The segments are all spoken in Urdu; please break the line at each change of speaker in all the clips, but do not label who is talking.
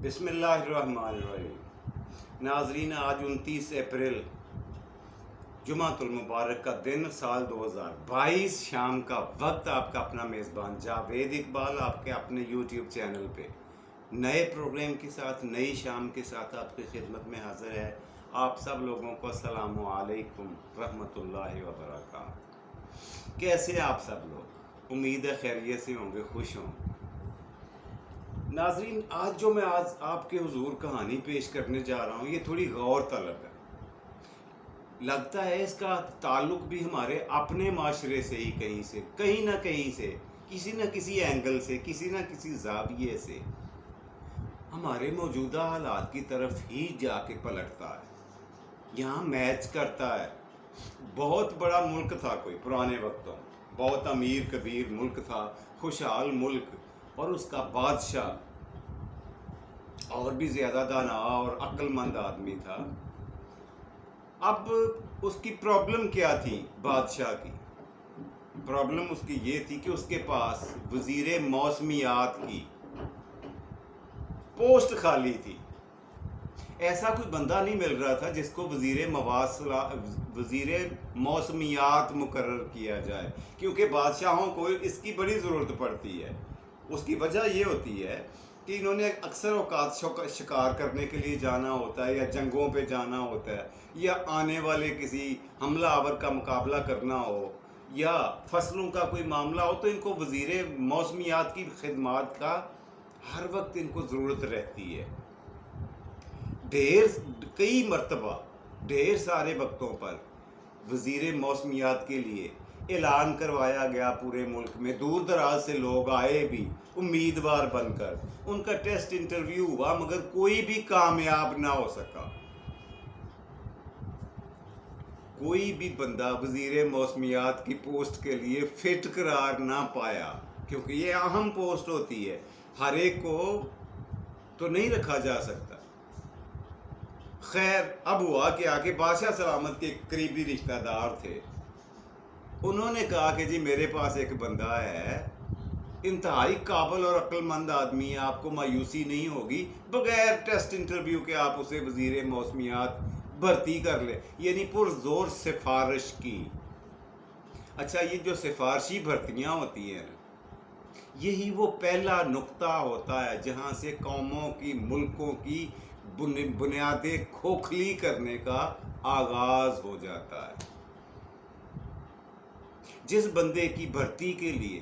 بسم اللہ الرحمن الرحیم۔ ناظرین، آج 29 اپریل جمعۃ المبارک کا دن، سال 2022، شام کا وقت۔ آپ کا اپنا میزبان جاوید اقبال آپ کے اپنے یوٹیوب چینل پہ نئے پروگرام کے ساتھ، نئی شام کے ساتھ آپ کی خدمت میں حاضر ہے۔ آپ سب لوگوں کو السلام علیکم ورحمۃ اللہ وبرکاتہ۔ کیسے آپ سب لوگ؟ امید ہے خیریت سے ہوں گے، خوش ہوں گے۔ ناظرین، آج آپ کے حضور کہانی پیش کرنے جا رہا ہوں، یہ تھوڑی غور طلب ہے۔ لگتا ہے اس کا تعلق بھی ہمارے اپنے معاشرے سے ہی کہیں نہ کہیں سے، کسی نہ کسی اینگل سے، کسی نہ کسی زاویے سے ہمارے موجودہ حالات کی طرف ہی جا کے پلٹتا ہے، یہاں میچ کرتا ہے۔ بہت بڑا ملک تھا کوئی پرانے وقتوں میں، بہت امیر کبیر ملک تھا، خوشحال ملک، اور اس کا بادشاہ اور بھی زیادہ دانا اور عقل مند آدمی تھا۔ اب اس کی پرابلم کیا تھی؟ بادشاہ کی پرابلم اس کی یہ تھی کہ اس کے پاس وزیر موسمیات کی پوسٹ خالی تھی۔ ایسا کوئی بندہ نہیں مل رہا تھا جس کو وزیر موسمیات مقرر کیا جائے، کیونکہ بادشاہوں کو اس کی بڑی ضرورت پڑتی ہے۔ اس کی وجہ یہ ہوتی ہے کہ انہوں نے اکثر اوقات شکار کرنے کے لیے جانا ہوتا ہے، یا جنگوں پہ جانا ہوتا ہے، یا آنے والے کسی حملہ آور کا مقابلہ کرنا ہو، یا فصلوں کا کوئی معاملہ ہو، تو ان کو وزیر موسمیات کی خدمات کا ہر وقت ان کو ضرورت رہتی ہے۔ کئی مرتبہ ڈھیر سارے وقتوں پر وزیر موسمیات کے لیے اعلان کروایا گیا پورے ملک میں، دور دراز سے لوگ آئے بھی امیدوار بن کر، ان کا ٹیسٹ انٹرویو ہوا، مگر کوئی بھی کامیاب نہ ہو سکا۔ کوئی بھی بندہ وزیر موسمیات کی پوسٹ کے لیے فٹ قرار نہ پایا، کیونکہ یہ اہم پوسٹ ہوتی ہے، ہر ایک کو تو نہیں رکھا جا سکتا۔ خیر، اب ہوا کیا کہ بادشاہ سلامت کے قریبی رشتہ دار تھے، انہوں نے کہا کہ جی میرے پاس ایک بندہ ہے، انتہائی قابل اور عقل مند آدمی ہے، آپ کو مایوسی نہیں ہوگی، بغیر ٹیسٹ انٹرویو کے آپ اسے وزیر موسمیات بھرتی کر لیں، یعنی پرزور سفارش کی۔ اچھا، یہ جو سفارشی بھرتیاں ہوتی ہیں، یہی وہ پہلا نقطہ ہوتا ہے جہاں سے قوموں کی، ملکوں کی بنیادیں کھوکھلی کرنے کا آغاز ہو جاتا ہے۔ جس بندے کی بھرتی کے لیے،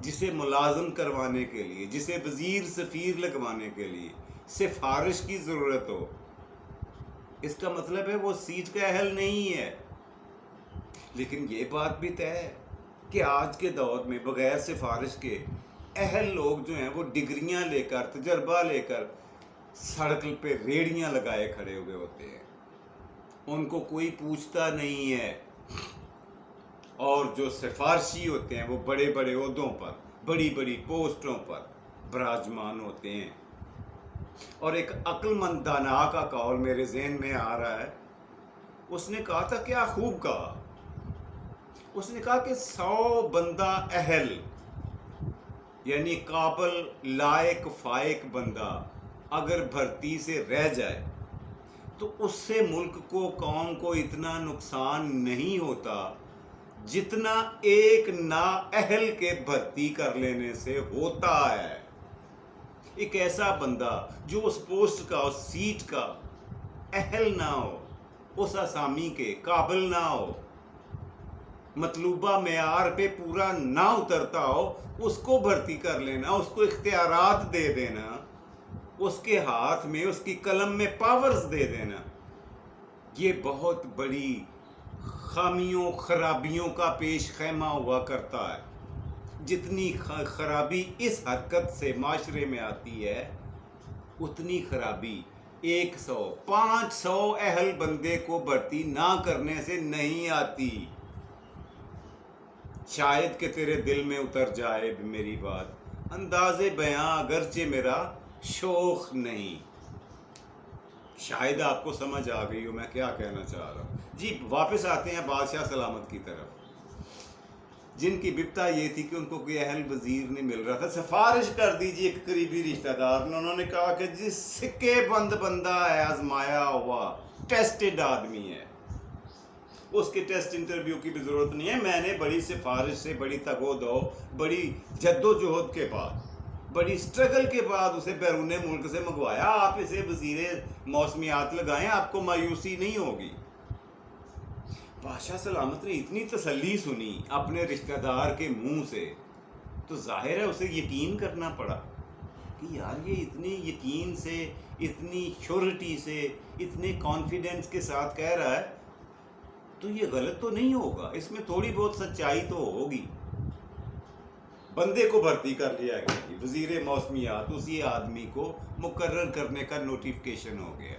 جسے ملازم کروانے کے لیے، جسے وزیر سفیر لگوانے کے لیے سفارش کی ضرورت ہو، اس کا مطلب ہے وہ سیٹ کا اہل نہیں ہے۔ لیکن یہ بات بھی طے ہے کہ آج کے دور میں بغیر سفارش کے اہل لوگ جو ہیں وہ ڈگریاں لے کر، تجربہ لے کر سڑک پہ ریڑیاں لگائے کھڑے ہوئے ہوتے ہیں، ان کو کوئی پوچھتا نہیں ہے۔ اور جو سفارشی ہوتے ہیں وہ بڑے بڑے عہدوں پر، بڑی بڑی پوسٹوں پر براجمان ہوتے ہیں۔ اور ایک عقل مند دانا کا قول میرے ذہن میں آ رہا ہے، اس نے کہا تھا، کیا خوب کہا، اس نے کہا کہ 100 بندہ اہل، یعنی قابل، لائق، فائق بندہ اگر بھرتی سے رہ جائے تو اس سے ملک کو، قوم کو اتنا نقصان نہیں ہوتا جتنا ایک نااہل کے بھرتی کر لینے سے ہوتا ہے۔ ایک ایسا بندہ جو اس پوسٹ کا، اس سیٹ کا اہل نہ ہو، اس اسامی کے قابل نہ ہو، مطلوبہ معیار پہ پورا نہ اترتا ہو، اس کو بھرتی کر لینا، اس کو اختیارات دے دینا، اس کے ہاتھ میں، اس کی قلم میں پاورز دے دینا، یہ بہت بڑی خامیوں، خرابیوں کا پیش خیمہ ہوا کرتا ہے۔ جتنی خرابی اس حرکت سے معاشرے میں آتی ہے، اتنی خرابی 100، 500 اہل بندے کو بھرتی نہ کرنے سے نہیں آتی۔ شاید کہ تیرے دل میں اتر جائے میری بات، انداز بیاں اگرچہ میرا شوخ نہیں۔ شاید آپ کو سمجھ آ گئی ہو میں کیا کہنا چاہ رہا ہوں۔ جی، واپس آتے ہیں بادشاہ سلامت کی طرف۔ جن کی بپتا یہ تھی کہ ان کو کوئی اہل وزیر نہیں مل رہا تھا. سفارش کر دیجیے ایک قریبی رشتہ دار نے. انہوں نے کہا کہ جی سکے بند بندہ ہے, آزمایا ہوا, ٹیسٹڈ آدمی ہے, اس کے ٹیسٹ انٹرویو کی بھی ضرورت نہیں ہے. میں نے بڑی سفارش سے, بڑی تگ و دو, بڑی جد و جہد کے بعد, بڑی اسٹرگل کے بعد اسے بیرون ملک سے منگوایا. آپ اسے وزیر موسمیات لگائیں, آپ کو مایوسی نہیں ہوگی. بادشاہ سلامت نے اتنی تسلی سنی اپنے رشتہ دار کے منہ سے, تو ظاہر ہے اسے یقین کرنا پڑا کہ یار یہ اتنی یقین سے, اتنی شیورٹی سے, اتنے کانفیڈنس کے ساتھ کہہ رہا ہے تو یہ غلط تو نہیں ہوگا, اس میں تھوڑی بہت سچائی تو ہوگی. بندے کو بھرتی کر لیا گیا, وزیر موسمیات, اسی آدمی کو مقرر کرنے کا نوٹیفکیشن ہو گیا.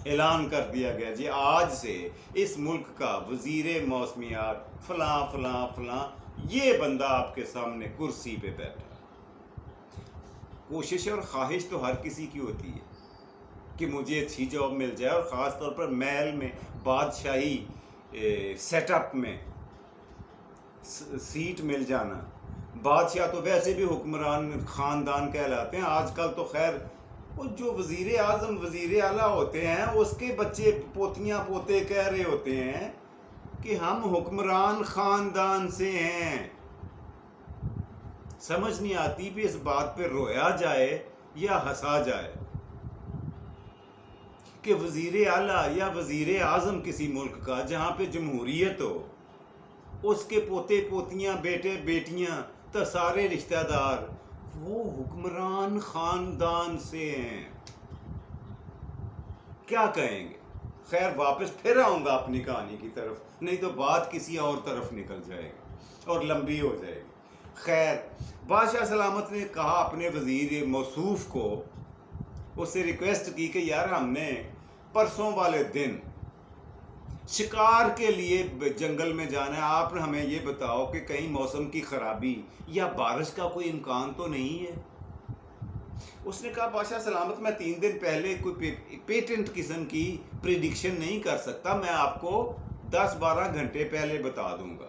اعلان کر دیا گیا جی آج سے اس ملک کا وزیر موسمیات فلاں فلاں فلاں, یہ بندہ آپ کے سامنے کرسی پہ بیٹھا. کوشش اور خواہش تو ہر کسی کی ہوتی ہے کہ مجھے اچھی جاب مل جائے, اور خاص طور پر محل میں, بادشاہی سیٹ اپ میں سیٹ مل جانا. بادشاہ تو ویسے بھی حکمران خاندان کہلاتے ہیں. آج کل تو خیر وہ جو وزیر اعظم, وزیر اعلیٰ ہوتے ہیں, اس کے بچے پوتیاں پوتے کہہ رہے ہوتے ہیں کہ ہم حکمران خاندان سے ہیں. سمجھ نہیں آتی بھی اس بات پہ رویا جائے یا ہنسا جائے کہ وزیر اعلیٰ یا وزیر اعظم کسی ملک کا جہاں پہ جمہوریت ہو, اس کے پوتے پوتیاں, بیٹے بیٹیاں, تو سارے رشتہ دار وہ حکمران خاندان سے ہیں. کیا کہیں گے؟ خیر واپس پھر آؤں گا اپنی کہانی کی طرف, نہیں تو بات کسی اور طرف نکل جائے گی اور لمبی ہو جائے گی. خیر بادشاہ سلامت نے کہا اپنے وزیر موصوف کو, اس سے ریکویسٹ کی کہ یار ہم نے پرسوں والے دن شکار کے لیے جنگل میں جانا ہے, آپ ہمیں یہ بتاؤ کہ کہیں موسم کی خرابی یا بارش کا کوئی امکان تو نہیں ہے. اس نے کہا بادشاہ سلامت میں 3 دن پہلے کوئی پیٹنٹ قسم کی پریڈکشن نہیں کر سکتا, میں آپ کو 10-12 گھنٹے پہلے بتا دوں گا.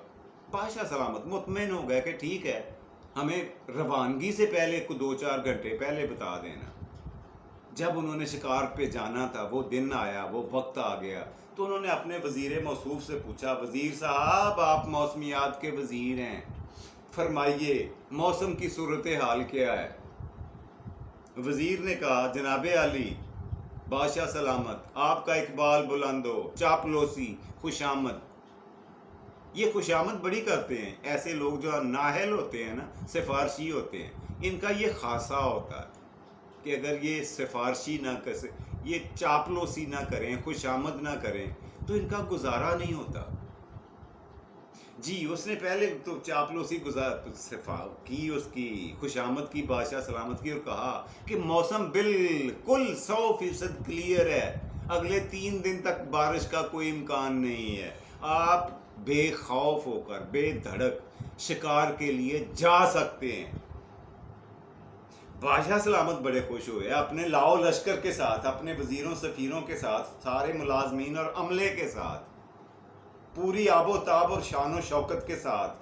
بادشاہ سلامت مطمئن ہو گیا کہ ٹھیک ہے, ہمیں روانگی سے پہلے 2-4 گھنٹے پہلے بتا دینا. جب انہوں نے شکار پہ جانا تھا, وہ دن آیا, وہ وقت آ گیا, تو انہوں نے اپنے وزیر موصوف سے پوچھا, وزیر صاحب آپ موسمیات کے وزیر ہیں, فرمائیے موسم کی صورتحال کیا ہے. وزیر نے کہا جناب عالی بادشاہ سلامت آپ کا اقبال بلند ہو, چاپلوسی, خوشامد. یہ خوشامد بڑی کرتے ہیں ایسے لوگ جو نااہل ہوتے ہیں نا, سفارشی ہوتے ہیں, ان کا یہ خاصہ ہوتا ہے کہ اگر یہ سفارشی نہ کر, یہ چاپلوسی نہ کریں, خوشامد نہ کریں, تو ان کا گزارا نہیں ہوتا. جی اس نے پہلے تو چاپلوسی کی, اس کی خوشامد کی بادشاہ سلامت کی, اور کہا کہ موسم بالکل 100% کلیئر ہے, اگلے 3 دن تک بارش کا کوئی امکان نہیں ہے, آپ بے خوف ہو کر, بے دھڑک شکار کے لیے جا سکتے ہیں. بادشاہ سلامت بڑے خوش ہوئے, اپنے لاؤ لشکر کے ساتھ, اپنے وزیروں سفیروں کے ساتھ, سارے ملازمین اور عملے کے ساتھ, پوری آب و تاب اور شان و شوکت کے ساتھ,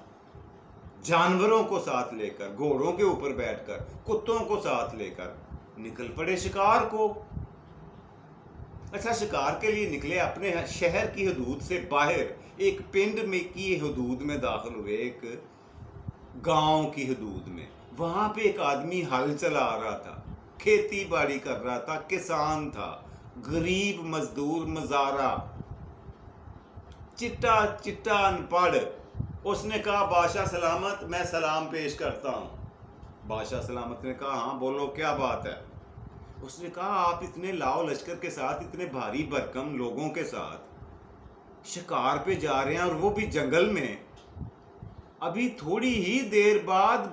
جانوروں کو ساتھ لے کر, گھوڑوں کے اوپر بیٹھ کر, کتوں کو ساتھ لے کر نکل پڑے شکار کو. اچھا شکار کے لیے نکلے, اپنے شہر کی حدود سے باہر ایک پنڈ میں کی حدود میں داخل ہوئے, ایک گاؤں کی حدود میں. وہاں پہ ایک آدمی ہل چلا رہا تھا, کھیتی باڑی کر رہا تھا, کسان تھا, غریب مزدور مزارہ, چٹا چٹا ان پڑھ. اس نے کہا بادشاہ سلامت میں سلام پیش کرتا ہوں. بادشاہ سلامت نے کہا ہاں بولو کیا بات ہے. اس نے کہا آپ اتنے لاؤ لشکر کے ساتھ, اتنے بھاری بھرکم لوگوں کے ساتھ شکار پہ جا رہے ہیں, اور وہ بھی جنگل میں. ابھی تھوڑی ہی دیر بعد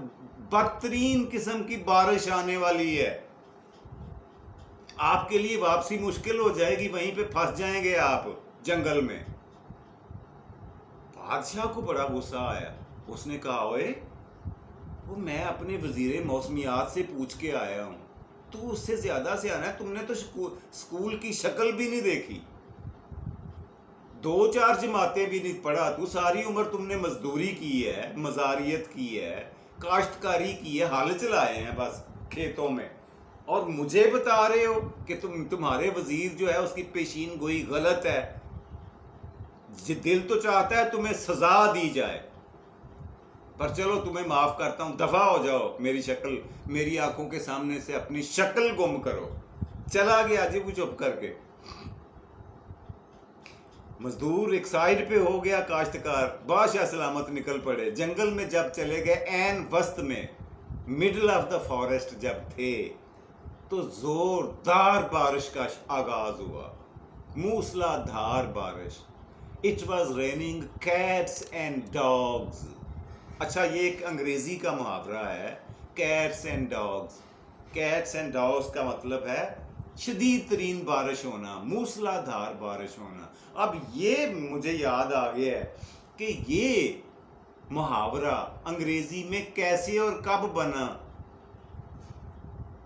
بدترین قسم کی بارش آنے والی ہے, آپ کے لیے واپسی مشکل ہو جائے گی, وہیں پہ پھنس جائیں گے آپ جنگل میں. بادشاہ کو بڑا غصہ آیا. اس نے کہا اوئے وہ میں اپنے وزیر موسمیات سے پوچھ کے آیا ہوں, تو اس سے زیادہ سے آنا ہے, تم نے تو اسکول کی شکل بھی نہیں دیکھی. 2-4 جماعتیں بھی نہیں پڑھا، تو ساری عمر تم نے مزدوری کی ہے، مزاریت کی ہے، کاشتکاری کی ہے، حال چلائے ہیں بس کھیتوں میں، اور مجھے بتا رہے ہو کہ تمہارے وزیر جو ہے اس کی پیشین گوئی غلط ہے۔ دل تو چاہتا ہے تمہیں سزا دی جائے، پر چلو تمہیں معاف کرتا ہوں، دفع ہو جاؤ، میری آنکھوں کے سامنے سے اپنی شکل گم کرو۔ چلا گیا جی وہ چپ کر کے۔ مزدور ایک سائیڈ پہ ہو گیا، کاشتکار بادشاہ سلامت نکل پڑے جنگل میں۔ جب چلے گئے عین وسط میں، مڈل آف دا فارسٹ جب تھے، تو زوردار بارش کا آغاز ہوا، موسلا دھار بارش۔ It was raining cats and dogs. اچھا، یہ ایک انگریزی کا محاورہ ہے، cats and dogs. Cats and dogs کا مطلب ہے شدید ترین بارش ہونا، موسلا دھار بارش ہونا۔ اب یہ مجھے یاد آ گیا ہے کہ یہ محاورہ انگریزی میں کیسے اور کب بنا۔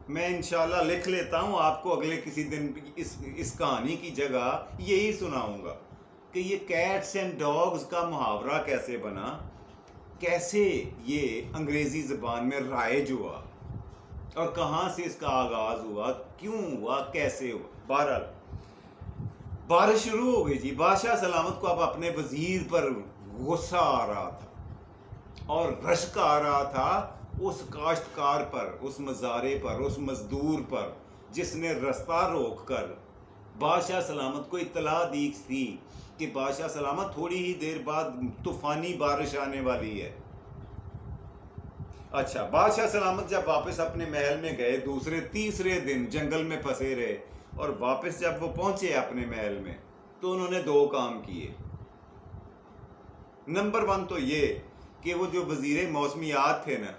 میں انشاءاللہ لکھ لیتا ہوں، آپ کو اگلے کسی دن اس کہانی کی جگہ یہی سناؤں گا کہ یہ کیٹس اینڈ ڈاگز کا محاورہ کیسے بنا، کیسے یہ انگریزی زبان میں رائج ہوا، اور کہاں سے اس کا آغاز ہوا، کیوں ہوا، کیسے ہوا۔ بہرحال بارش شروع ہو گئی جی۔ بادشاہ سلامت کو اب اپنے وزیر پر غصہ آ رہا تھا اور رشک آ رہا تھا اس کاشتکار پر، اس مزارے پر، اس مزدور پر، جس نے رستہ روک کر بادشاہ سلامت کو اطلاع دی تھی کہ بادشاہ سلامت تھوڑی ہی دیر بعد طوفانی بارش آنے والی ہے۔ اچھا، بادشاہ سلامت جب واپس اپنے محل میں گئے، تیسرے دن جنگل میں پھنسے رہے، اور واپس جب وہ پہنچے اپنے محل میں، تو انہوں نے 2 کام کیے۔ نمبر 1 تو یہ کہ وہ جو وزیر موسمیات تھے نا،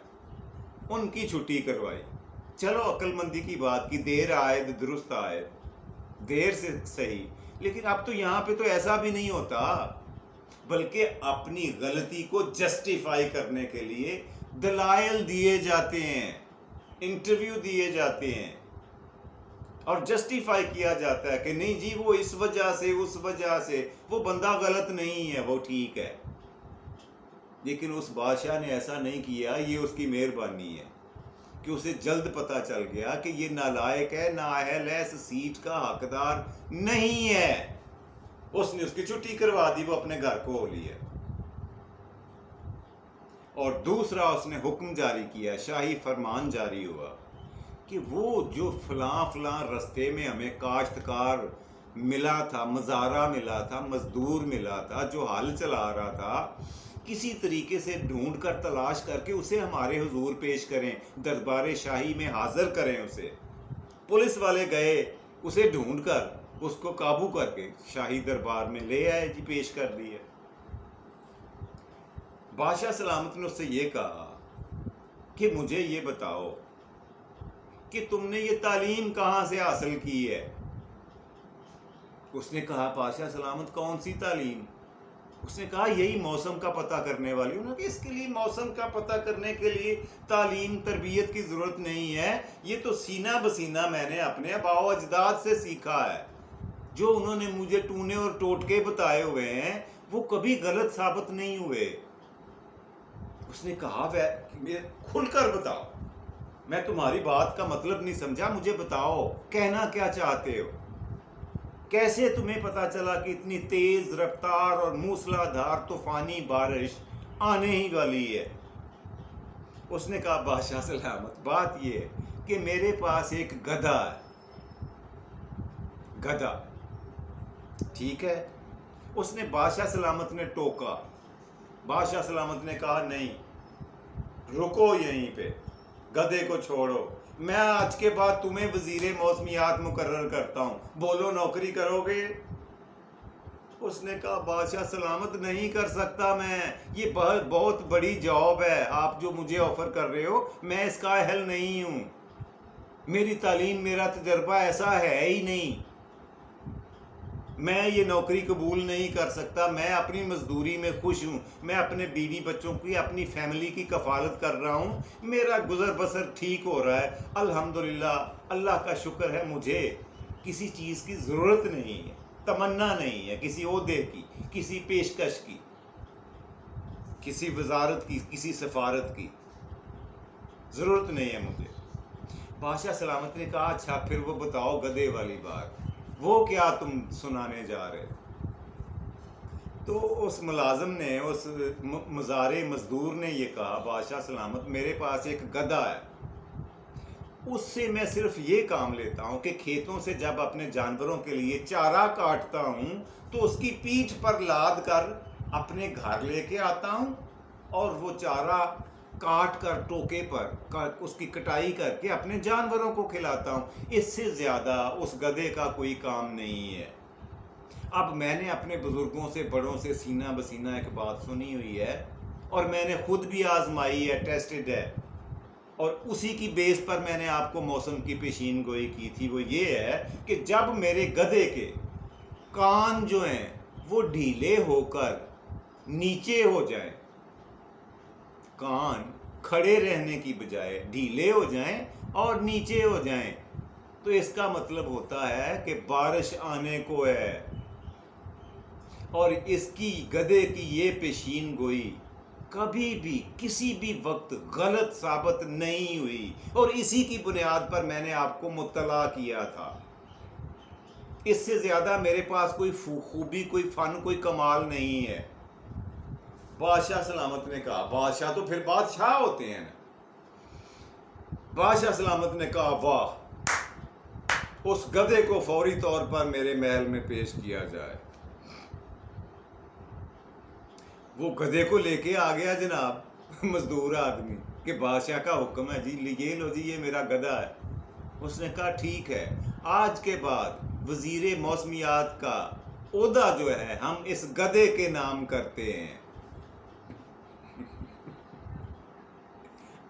ان کی چھٹی کروائی۔ چلو عقل مندی کی بات کی، دیر آئے درست آئے، دیر سے صحیح، لیکن اب تو یہاں پہ تو ایسا بھی نہیں ہوتا، بلکہ اپنی غلطی کو جسٹیفائی کرنے کے لیے دلائل دیے جاتے ہیں، انٹرویو دیے جاتے ہیں، اور جسٹیفائی کیا جاتا ہے کہ نہیں جی وہ اس وجہ سے، اس وجہ سے، وہ بندہ غلط نہیں ہے، وہ ٹھیک ہے۔ لیکن اس بادشاہ نے ایسا نہیں کیا، یہ اس کی مہربانی ہے کہ اسے جلد پتہ چل گیا کہ یہ نالائق ہے، نااہل ہے، اس سیٹ کا حقدار نہیں ہے۔ اس نے اس کی چھٹی کروا دی، وہ اپنے گھر کو ہو لیا۔ اور دوسرا اس نے حکم جاری کیا، شاہی فرمان جاری ہوا کہ وہ جو فلاں رستے میں ہمیں کاشتکار ملا تھا، مزارہ ملا تھا، مزدور ملا تھا، جو حال چلا رہا تھا، کسی طریقے سے ڈھونڈ کر تلاش کر کے اسے ہمارے حضور پیش کریں، دربار شاہی میں حاضر کریں اسے۔ پولیس والے گئے، اسے ڈھونڈ کر اس کو قابو کر کے شاہی دربار میں لے آئے جی، پیش کر دیے۔ بادشاہ سلامت نے اس سے یہ کہا کہ مجھے یہ بتاؤ کہ تم نے یہ تعلیم کہاں سے حاصل کی ہے؟ اس نے کہا بادشاہ سلامت کون سی تعلیم؟ اس نے کہا یہی موسم کا پتہ کرنے والی۔ انہوں نے کہا اس کے لیے موسم کا پتہ کرنے کے لیے تعلیم تربیت کی ضرورت نہیں ہے، یہ تو سینہ بسینہ میں نے اپنے آباء و اجداد سے سیکھا ہے۔ جو انہوں نے مجھے ٹونے اور ٹوٹکے بتائے ہوئے ہیں وہ کبھی غلط ثابت نہیں ہوئے۔ اس نے کہا کھل کر بتاؤ، میں تمہاری بات کا مطلب نہیں سمجھا، مجھے بتاؤ کہنا کیا چاہتے ہو، کیسے تمہیں پتا چلا کہ اتنی تیز رفتار اور موسلا دھار طوفانی بارش آنے ہی والی ہے؟ اس نے کہا بادشاہ سلامت بات یہ ہے کہ میرے پاس ایک گدھا ہے۔ گدھا ٹھیک ہے، اس نے بادشاہ سلامت نے ٹوکا۔ بادشاہ سلامت نے کہا نہیں، رکو یہیں پہ، گدھے کو چھوڑو، میں آج کے بعد تمہیں وزیر موسمیات مقرر کرتا ہوں، بولو نوکری کرو گے؟ اس نے کہا بادشاہ سلامت نہیں کر سکتا میں، یہ بہت بڑی جاب ہے آپ جو مجھے آفر کر رہے ہو، میں اس کا اہل نہیں ہوں، میری تعلیم میرا تجربہ ایسا ہے ہی نہیں، میں یہ نوکری قبول نہیں کر سکتا، میں اپنی مزدوری میں خوش ہوں، میں اپنے بیوی بچوں کی، اپنی فیملی کی کفالت کر رہا ہوں، میرا گزر بسر ٹھیک ہو رہا ہے، الحمدللہ، اللہ کا شکر ہے، مجھے کسی چیز کی ضرورت نہیں ہے، تمنا نہیں ہے کسی عہدے کی، کسی پیشکش کی، کسی وزارت کی، کسی سفارت کی، ضرورت نہیں ہے مجھے۔ بادشاہ سلامت نے کہا اچھا پھر وہ بتاؤ گدھے والی بات، وہ کیا تم سنانے جا رہے؟ تو اس ملازم نے، اس مزارع مزدور نے یہ کہا بادشاہ سلامت میرے پاس ایک گدھا ہے، اس سے میں صرف یہ کام لیتا ہوں کہ کھیتوں سے جب اپنے جانوروں کے لیے چارہ کاٹتا ہوں تو اس کی پیٹھ پر لاد کر اپنے گھر لے کے آتا ہوں اور وہ چارہ کاٹ کر ٹوکے پر اس کی کٹائی کر کے اپنے جانوروں کو کھلاتا ہوں، اس سے زیادہ اس گدھے کا کوئی کام نہیں ہے۔ اب میں نے اپنے بزرگوں سے، بڑوں سے سینہ بسینہ ایک بات سنی ہوئی ہے اور میں نے خود بھی آزمائی ہے، ٹیسٹڈ ہے، اور اسی کی بیس پر میں نے آپ کو موسم کی پیشین گوئی کی تھی۔ وہ یہ ہے کہ جب میرے گدھے کے کان جو ہیں وہ ڈھیلے ہو کر نیچے ہو جائیں، کان کھڑے رہنے کی بجائے ڈھیلے ہو جائیں اور نیچے ہو جائیں، تو اس کا مطلب ہوتا ہے کہ بارش آنے کو ہے۔ اور اس کی گدھے کی یہ پیشین گوئی کبھی بھی کسی بھی وقت غلط ثابت نہیں ہوئی، اور اسی کی بنیاد پر میں نے آپ کو مطلع کیا تھا۔ اس سے زیادہ میرے پاس کوئی خوبی، کوئی فن، کوئی کمال نہیں ہے۔ بادشاہ سلامت نے کہا، بادشاہ تو پھر بادشاہ ہوتے ہیں نا۔ بادشاہ سلامت نے کہا واہ، اس گدھے کو فوری طور پر میرے محل میں پیش کیا جائے۔ وہ گدھے کو لے کے آ گیا جناب مزدور آدمی کہ بادشاہ کا حکم ہے جی، یہ لو جی، یہ میرا گدھا ہے۔ اس نے کہا ٹھیک ہے، آج کے بعد وزیر موسمیات کا عہدہ جو ہے ہم اس گدھے کے نام کرتے ہیں۔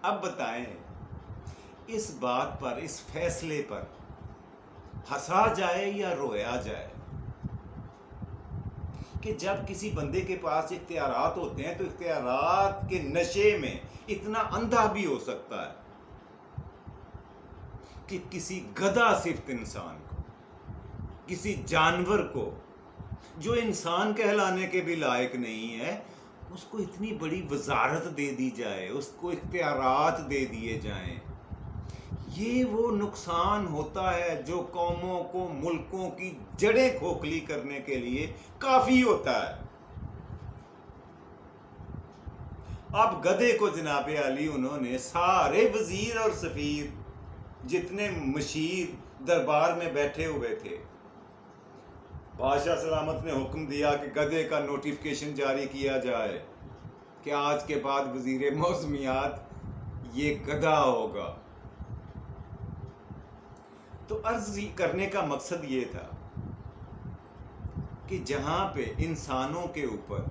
اب بتائیں اس بات پر، اس فیصلے پر ہنسا جائے یا رویا جائے کہ جب کسی بندے کے پاس اختیارات ہوتے ہیں تو اختیارات کے نشے میں اتنا اندھا بھی ہو سکتا ہے کہ کسی گدھا صفت انسان کو، کسی جانور کو جو انسان کہلانے کے بھی لائق نہیں ہے، اس کو اتنی بڑی وزارت دے دی جائے، اس کو اختیارات دے دیے جائیں۔ یہ وہ نقصان ہوتا ہے جو قوموں کو، ملکوں کی جڑیں کھوکھلی کرنے کے لیے کافی ہوتا ہے۔ اب گدھے کو جناب علی انہوں نے سارے وزیر اور سفیر جتنے مشیر دربار میں بیٹھے ہوئے تھے، بادشاہ سلامت نے حکم دیا کہ گدھے کا نوٹیفکیشن جاری کیا جائے کہ آج کے بعد وزیر موسمیات یہ گدھا ہوگا۔ تو عرض کرنے کا مقصد یہ تھا کہ جہاں پہ انسانوں کے اوپر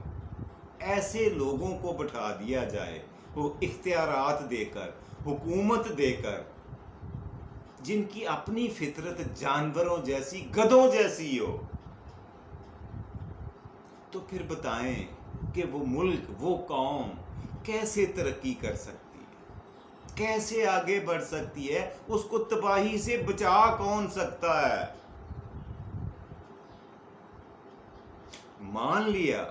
ایسے لوگوں کو بٹھا دیا جائے، وہ اختیارات دے کر، حکومت دے کر، جن کی اپنی فطرت جانوروں جیسی، گدھوں جیسی ہو، تو پھر بتائیں کہ وہ ملک، وہ قوم کیسے ترقی کر سکتی ہے، کیسے آگے بڑھ سکتی ہے؟ اس کو تباہی سے بچا کون سکتا ہے؟ مان لیا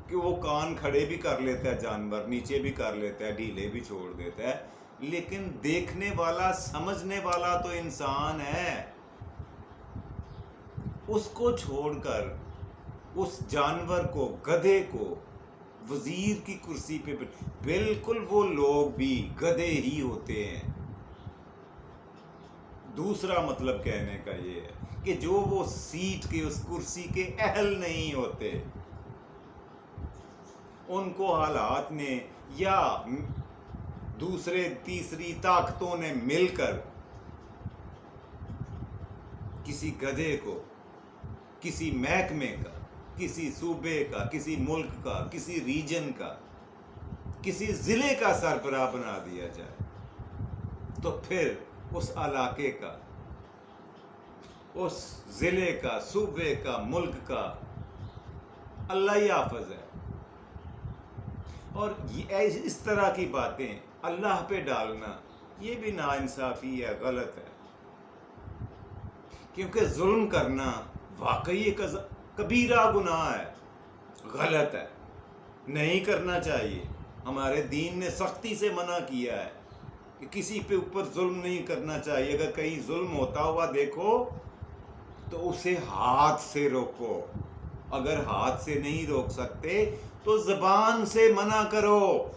کہ وہ کان کھڑے بھی کر لیتا ہے جانور، نیچے بھی کر لیتا ہے، ڈھیلے بھی چھوڑ دیتا ہے، لیکن دیکھنے والا، سمجھنے والا تو انسان ہے۔ اس کو چھوڑ کر اس جانور کو، گدھے کو وزیر کی کرسی پہ بالکل وہ لوگ بھی گدھے ہی ہوتے ہیں۔ دوسرا مطلب کہنے کا یہ ہے کہ جو وہ سیٹ کے، اس کرسی کے اہل نہیں ہوتے، ان کو حالات نے یا دوسرے تیسری طاقتوں نے مل کر کسی گدھے کو کسی محکمے کا، کسی صوبے کا، کسی ملک کا، کسی ریجن کا، کسی ضلع کا سربراہ بنا دیا جائے، تو پھر اس علاقے کا، اس ضلع کا، صوبے کا، ملک کا اللہ ہی حافظ ہے۔ اور اس طرح کی باتیں اللہ پہ ڈالنا یہ بھی ناانصافی ہے، غلط ہے، کیونکہ ظلم کرنا واقعی ایک کبیرہ گناہ ہے، غلط ہے، نہیں کرنا چاہیے۔ ہمارے دین نے سختی سے منع کیا ہے کہ کسی پہ اوپر ظلم نہیں کرنا چاہیے۔ اگر کہیں ظلم ہوتا ہوا دیکھو تو اسے ہاتھ سے روکو، اگر ہاتھ سے نہیں روک سکتے تو زبان سے منع کرو۔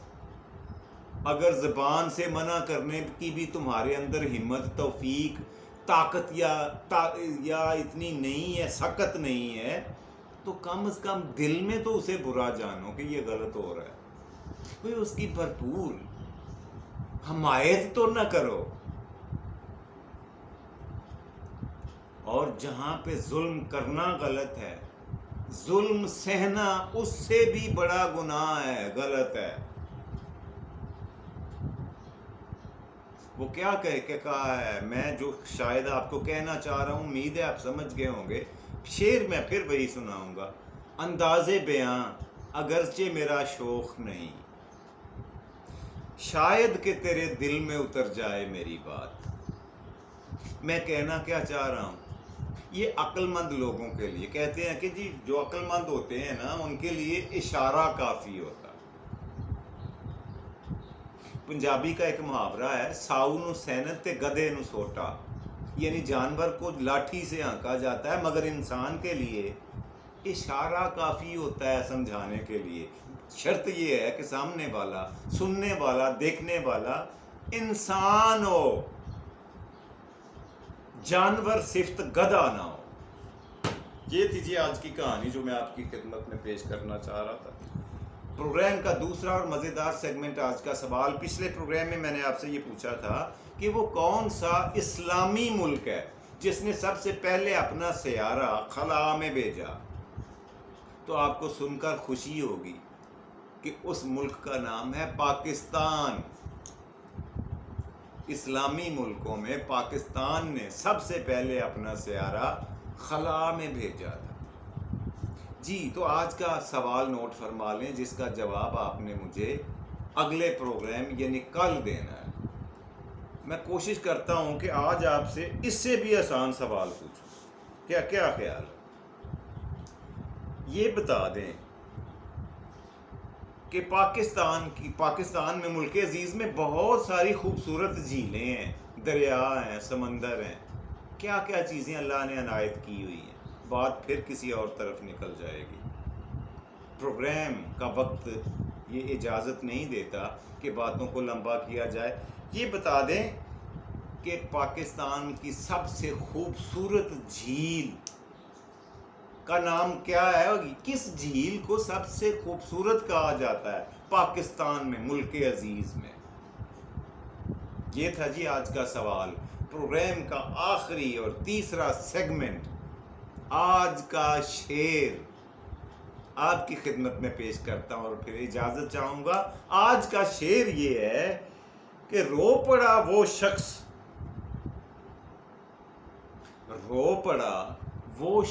اگر زبان سے منع کرنے کی بھی تمہارے اندر ہمت، توفیق، طاقت یا اتنی نہیں ہے، سخت نہیں ہے، تو کم از کم دل میں تو اسے برا جانو کہ یہ غلط ہو رہا ہے، کوئی اس کی بھرپور حمایت تو نہ کرو۔ اور جہاں پہ ظلم کرنا غلط ہے، ظلم سہنا اس سے بھی بڑا گناہ ہے، غلط ہے۔ وہ کیا کہا ہے، میں جو شاید آپ کو کہنا چاہ رہا ہوں، امید ہے آپ سمجھ گئے ہوں گے۔ شعر میں پھر وہی سناؤں گا۔ انداز بیاں اگرچہ میرا شوق نہیں، شاید کہ تیرے دل میں اتر جائے میری بات۔ میں کہنا کیا چاہ رہا ہوں، یہ عقل مند لوگوں کے لیے کہتے ہیں کہ جی جو عقل مند ہوتے ہیں نا، ان کے لیے اشارہ کافی ہوتا ہے۔ پنجابی کا ایک محاورہ ہے، ساؤ نو سینت تے گدھے نو سوٹا، یعنی جانور کو لاٹھی سے ہانکا جاتا ہے مگر انسان کے لیے اشارہ کافی ہوتا ہے سمجھانے کے لیے۔ شرط یہ ہے کہ سامنے والا، سننے والا، دیکھنے والا انسان ہو، جانور صفت گدھا نہ ہو۔ یہ تھی جی آج کی کہانی جو میں آپ کی خدمت میں پیش کرنا چاہ رہا تھا۔ پروگرام کا دوسرا اور مزیدار سیگمنٹ آج کا سوال۔ پچھلے پروگرام میں میں نے آپ سے یہ پوچھا تھا کہ وہ کون سا اسلامی ملک ہے جس نے سب سے پہلے اپنا سیارہ خلا میں بھیجا۔ تو آپ کو سن کر خوشی ہوگی کہ اس ملک کا نام ہے پاکستان۔ اسلامی ملکوں میں پاکستان نے سب سے پہلے اپنا سیارہ خلا میں بھیجا تھا۔ جی تو آج کا سوال نوٹ فرما لیں، جس کا جواب آپ نے مجھے اگلے پروگرام یعنی کل دینا ہے۔ میں کوشش کرتا ہوں کہ آج آپ سے اس سے بھی آسان سوال پوچھوں۔ کیا خیال ہے؟ یہ بتا دیں کہ پاکستان میں ملک عزیز میں بہت ساری خوبصورت جھیلیں ہیں، دریا ہیں، سمندر ہیں، کیا کیا چیزیں اللہ نے عنایت کی ہوئی ہیں۔ بات پھر کسی اور طرف نکل جائے گی۔ پروگرام کا وقت یہ اجازت نہیں دیتا کہ باتوں کو لمبا کیا جائے۔ یہ بتا دیں کہ پاکستان کی سب سے خوبصورت جھیل کا نام کیا ہے؟ کس جھیل کو سب سے خوبصورت کہا جاتا ہے پاکستان میں، ملک عزیز میں؟ یہ تھا جی آج کا سوال۔ پروگرام کا آخری اور تیسرا سیگمنٹ، آج کا شعر آپ کی خدمت میں پیش کرتا ہوں اور پھر اجازت چاہوں گا۔ آج کا شعر یہ ہے کہ رو پڑا وہ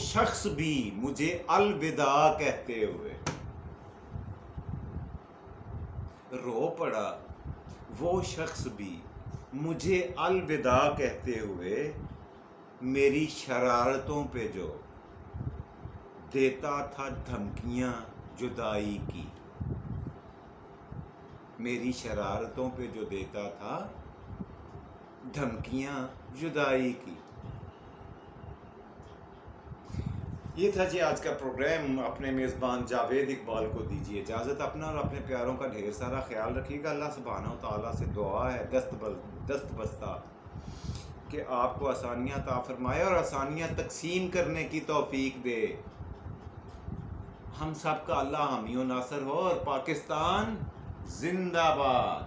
شخص بھی مجھے الوداع کہتے ہوئے۔ رو پڑا وہ شخص بھی مجھے الوداع کہتے ہوئے، میری شرارتوں پہ جو دیتا تھا دھمکیاں جدائی کی، میری شرارتوں پہ جو دیتا تھا دھمکیاں جدائی کی۔ یہ تھا جی آج کا پروگرام۔ اپنے میزبان جاوید اقبال کو دیجیے اجازت۔ اپنا اور اپنے پیاروں کا ڈھیر سارا خیال رکھیے گا۔ اللہ سبحانہ و تعالیٰ سے دعا ہے دست بستہ کہ آپ کو آسانیاں عطا فرمائے اور آسانیاں تقسیم کرنے کی توفیق دے۔ ہم سب کا اللہ حامی و ناصر ہو، اور پاکستان زندہ باد۔